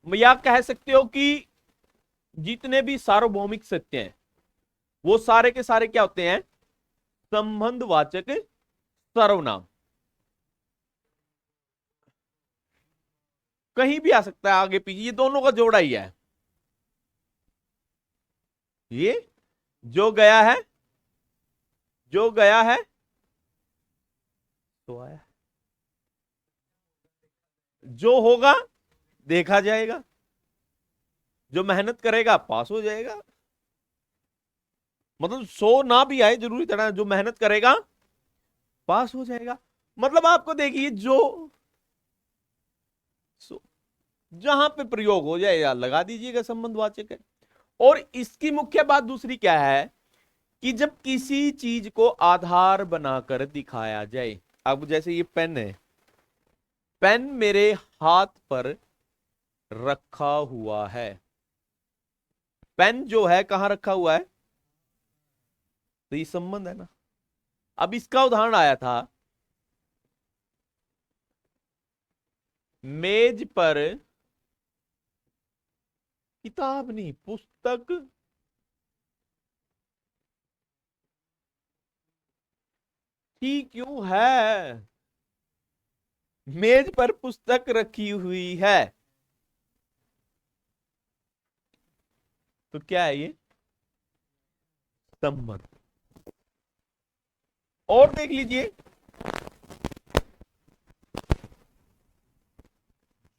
या कह सकते हो कि जितने भी सार्वभौमिक सत्य हैं वो सारे के सारे क्या होते हैं, संबंधवाचक सर्वनाम। कहीं भी आ सकता है आगे पीछे, ये दोनों का जोड़ा ही है। ये जो गया है, जो गया है तो आया, जो होगा देखा जाएगा, जो मेहनत करेगा पास हो जाएगा। मतलब सो ना भी आए जरूरी तरह, जो मेहनत करेगा पास हो जाएगा। मतलब आपको देखिए, जो सो जहां पे प्रयोग हो जाए या लगा दीजिएगा संबंधवाचक है। और इसकी मुख्य बात दूसरी क्या है, कि जब किसी चीज को आधार बनाकर दिखाया जाए। अब जैसे ये पेन है, पेन मेरे हाथ पर रखा हुआ है। पेन जो है कहां रखा हुआ है, तो ये संबंध है ना। अब इसका उदाहरण आया था, मेज पर किताब नहीं पुस्तक ही क्यों है, मेज पर पुस्तक रखी हुई है। तो क्या है ये, संबंध। और देख लीजिए,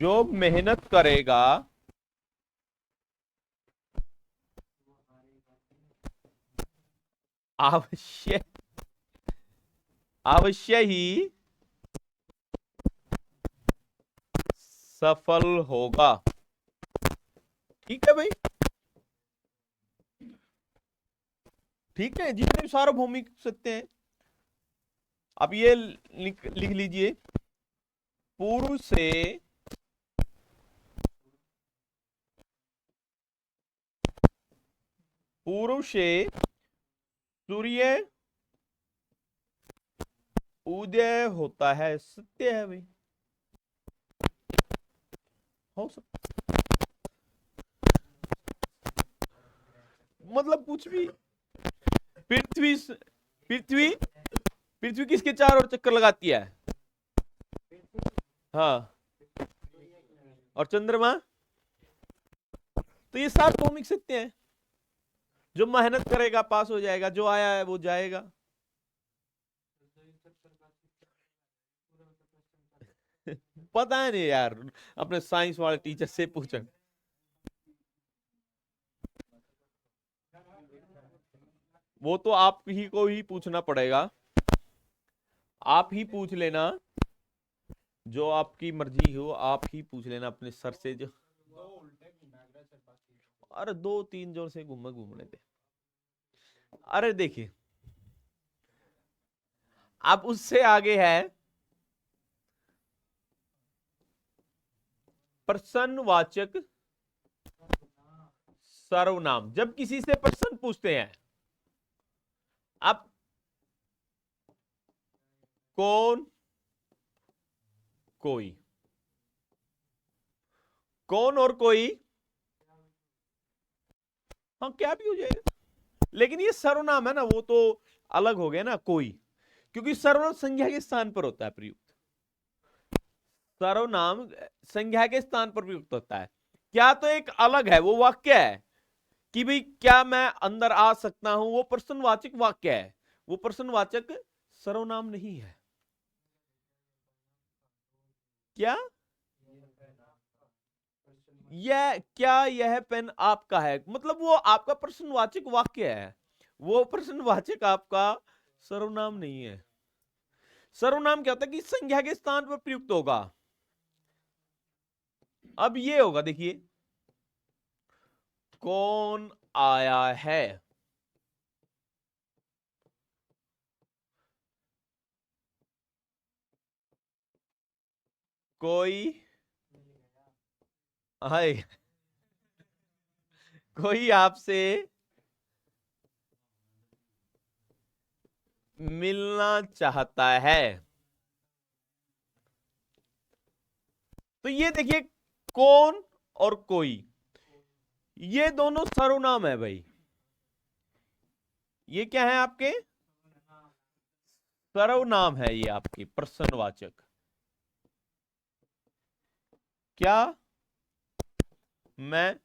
जो मेहनत करेगा अवश्य, अवश्य ही सफल होगा। ठीक है भाई, ठीक है, जितने भी सार्वभौमिक सत्य हैं। अब ये लिख लीजिए, पूर्व से पूर्व से सूर्य उदय होता है, सत्य है भाई, हो सकता, मतलब कुछ भी। पृथ्वी पृथ्वी पृथ्वी किसके चारों ओर चक्कर लगाती है? हाँ, और चंद्रमा, तो ये सार्वभौमिक सत्य है। जो मेहनत करेगा पास हो जाएगा, जो आया है वो जाएगा। पता है नहीं यार, अपने साइंस वाले टीचर से पूछो। वो तो आप ही को ही पूछना पड़ेगा, आप ही पूछ लेना, जो आपकी मर्जी हो आप ही पूछ लेना अपने सर से। जो अरे दो तीन जोर से घूमने थे। अरे देखिए, अब उससे आगे है प्रश्नवाचक सर्वनाम। जब किसी से प्रश्न पूछते हैं, अब कौन, कोई, कौन और कोई, हाँ क्या भी हो जाएगा, लेकिन ये सर्वनाम है ना, वो तो अलग हो गया ना कोई, क्योंकि सर्वनाम संज्ञा के स्थान पर होता है प्रयुक्त। सर्वनाम संज्ञा के स्थान पर प्रयुक्त होता है। क्या तो एक अलग है, वो वाक्य है कि भाई क्या मैं अंदर आ सकता हूं, वो प्रश्नवाचक वाक्य है, वो प्रश्नवाचक सर्वनाम नहीं है। क्या यह पेन आपका है, मतलब वो आपका प्रश्नवाचक वाक्य है, वो प्रश्नवाचक आपका सर्वनाम नहीं है। सर्वनाम क्या होता है कि संज्ञा के स्थान पर प्रयुक्त होगा। अब ये होगा, देखिए, कौन आया है, कोई आए, कोई आपसे मिलना चाहता है। तो ये देखिए, कौन और कोई, ये दोनों सर्वनाम है भाई। ये क्या है आपके? सर्वनाम है ये आपके प्रश्नवाचक। क्या मैं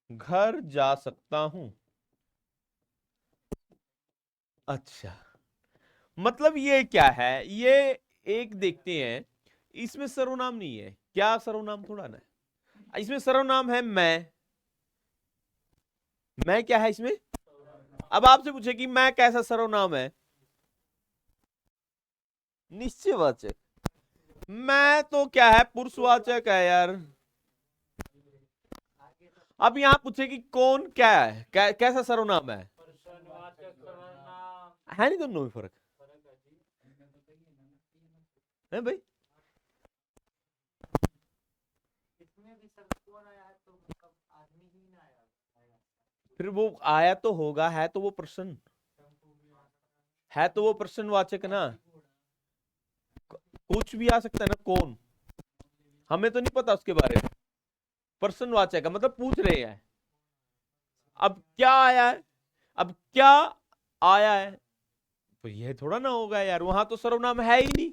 घर जा सकता हूं? अच्छा, मतलब ये क्या है, ये एक देखते हैं, इसमें सर्वनाम नहीं है। क्या सर्वनाम थोड़ा ना है, इसमें सर्वनाम है मैं क्या है इसमें? अब आपसे पूछे कि मैं कैसा सर्वनाम है? निश्चयवाचक। मैं तो क्या है, पुरुषवाचक है यार। अब यहां पूछे कि कौन क्या है, कैसा सर्वनाम है नहीं दोनों में फर्क है भाई? फिर वो आया तो होगा, है तो वो प्रश्न, है तो वो प्रश्नवाचक ना, कुछ भी आ सकता है ना, कौन, हमें तो नहीं पता उसके बारे में। प्रश्नवाचक है मतलब पूछ रहे हैं, अब क्या आया है, अब क्या आया है, तो ये थोड़ा ना होगा यार, वहां तो सर्वनाम है ही नहीं।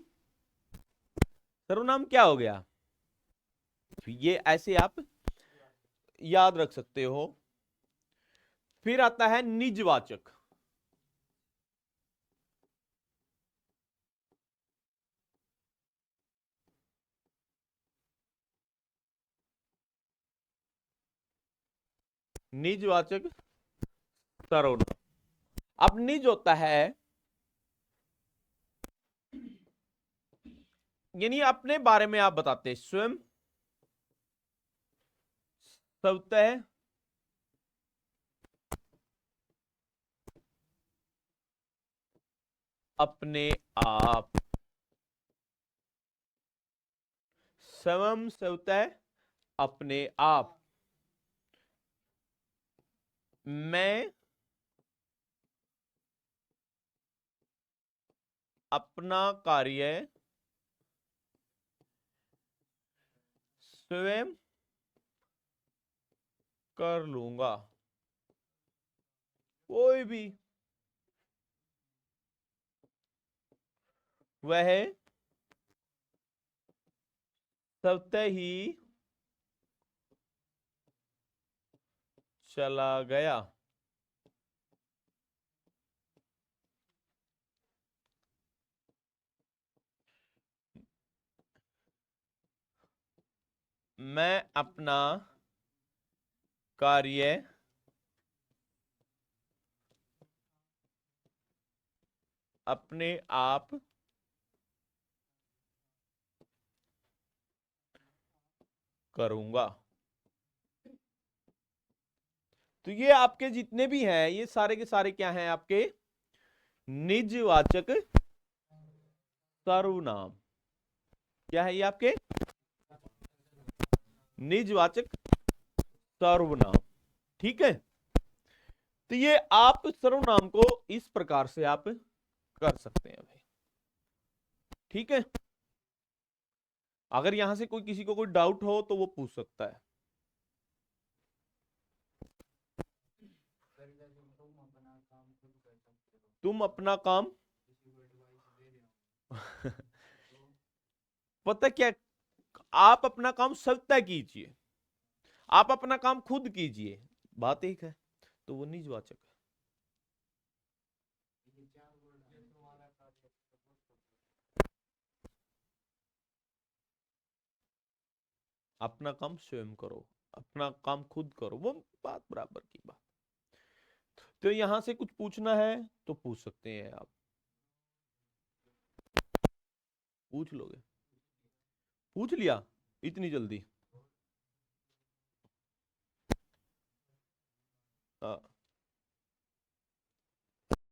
सर्वनाम क्या हो गया? तो ये ऐसे आप याद रख सकते हो। फिर आता है निजवाचक। निजवाचक सर्वनाम। अब निज होता है, यानी अपने बारे में आप बताते हैं, स्वयं, स्वतः, अपने आप, स्वयं स्वतः अपने आप। मैं अपना कार्य स्वयं कर लूंगा। कोई भी वह स्वतः ही चला गया। मैं अपना कार्य अपने आप करूंगा। तो ये आपके जितने भी हैं ये सारे के सारे क्या हैं आपके निजवाचक सर्वनाम। क्या है ये आपके निजवाचक सर्वनाम। ठीक है। तो ये आप सर्वनाम को इस प्रकार से आप कर सकते हैं भाई। ठीक है। अगर यहां से कोई किसी को कोई डाउट हो तो वो पूछ सकता है। तुम अपना काम पता क्या, आप अपना काम स्वतः कीजिए, आप अपना काम खुद कीजिए, बात एक है। तो वो निजवाचक है। अपना काम स्वयं करो, अपना काम खुद करो, वो बात बराबर की बात। तो यहां से कुछ पूछना है तो पूछ सकते हैं आप, पूछ लोगे। पूछ लिया इतनी जल्दी? हाँ।